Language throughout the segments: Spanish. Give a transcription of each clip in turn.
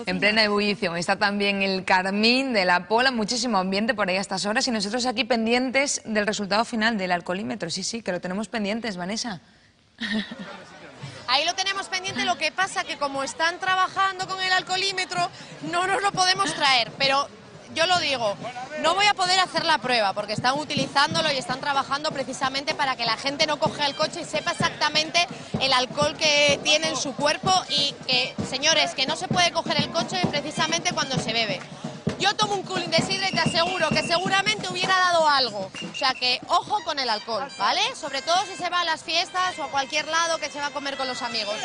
En plena ebullición está también el Carmín de la Pola, muchísimo ambiente por ahí a estas horas y nosotros aquí pendientes del resultado final del alcoholímetro. Sí, que lo tenemos pendientes, Vanessa. Ahí lo tenemos pendiente, lo que pasa que como están trabajando con el alcoholímetro no nos lo podemos traer, pero yo lo digo, no voy a poder hacer la prueba porque están utilizándolo y están trabajando precisamente para que la gente no coja el coche y sepa exactamente el alcohol que tiene en su cuerpo y que, señores, que no se puede coger el coche precisamente cuando se bebe. Yo tomo un cooling de sidra y te aseguro que seguramente hubiera dado algo. O sea que ojo con el alcohol, ¿vale? Sobre todo si se va a las fiestas o a cualquier lado que se va a comer con los amigos.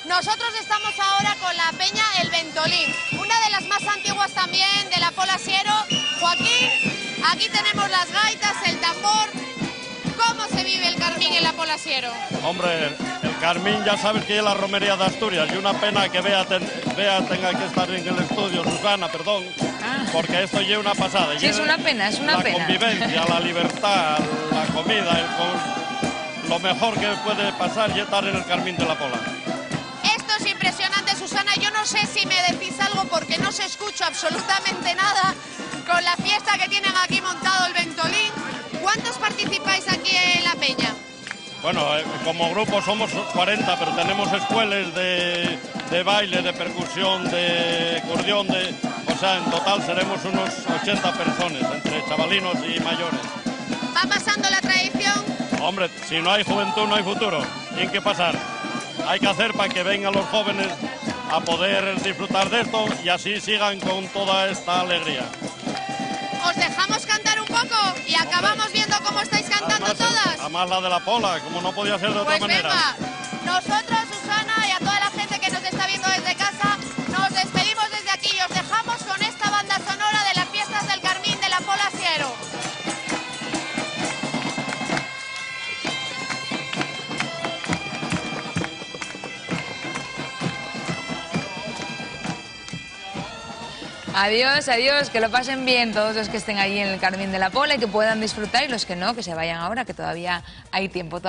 Nosotros estamos ahora con la peña El Ventolín, una de las más antiguas también de la Pola Siero. Joaquín, aquí tenemos las gaitas, el tambor. ¿Cómo se vive el Carmín en la Pola Siero? Hombre, el Carmín ya sabes que es la romería de Asturias y una pena que Bea tenga que estar en el estudio, Susana, perdón, porque esto lleva una pasada. Sí, es una pena, es una pena. La convivencia, la libertad, la comida, lo mejor que puede pasar es estar en el Carmín de la Pola. Esto es impresionante, Susana. Yo no sé si me decís algo porque no se escucha absolutamente nada con la fiesta que tienen aquí montado el Ventolín. ¿Cuántos participáis aquí en la peña? Bueno, como grupo somos 40, pero tenemos escuelas de baile, de percusión, de acordeón, o sea, en total seremos unos 80 personas, entre chavalinos y mayores. ¿Va pasando la tradición? Hombre, si no hay juventud no hay futuro, tiene que pasar. Hay que hacer para que vengan los jóvenes a poder disfrutar de esto y así sigan con toda esta alegría. Os dejamos cantar un poco y acabamos viendo cómo estáis cantando todas. Además la de la Pola, como no podía ser de otra manera. Venga, nosotros, Susana, y a toda la gente que nos está viendo desde casa, nos despedimos desde aquí y os dejamos con esta banda sonora de las fiestas del Carmín de la Pola Siero. Adiós, adiós, que lo pasen bien todos los que estén ahí en el Carmín de la Pola y que puedan disfrutar y los que no, que se vayan ahora, que todavía hay tiempo.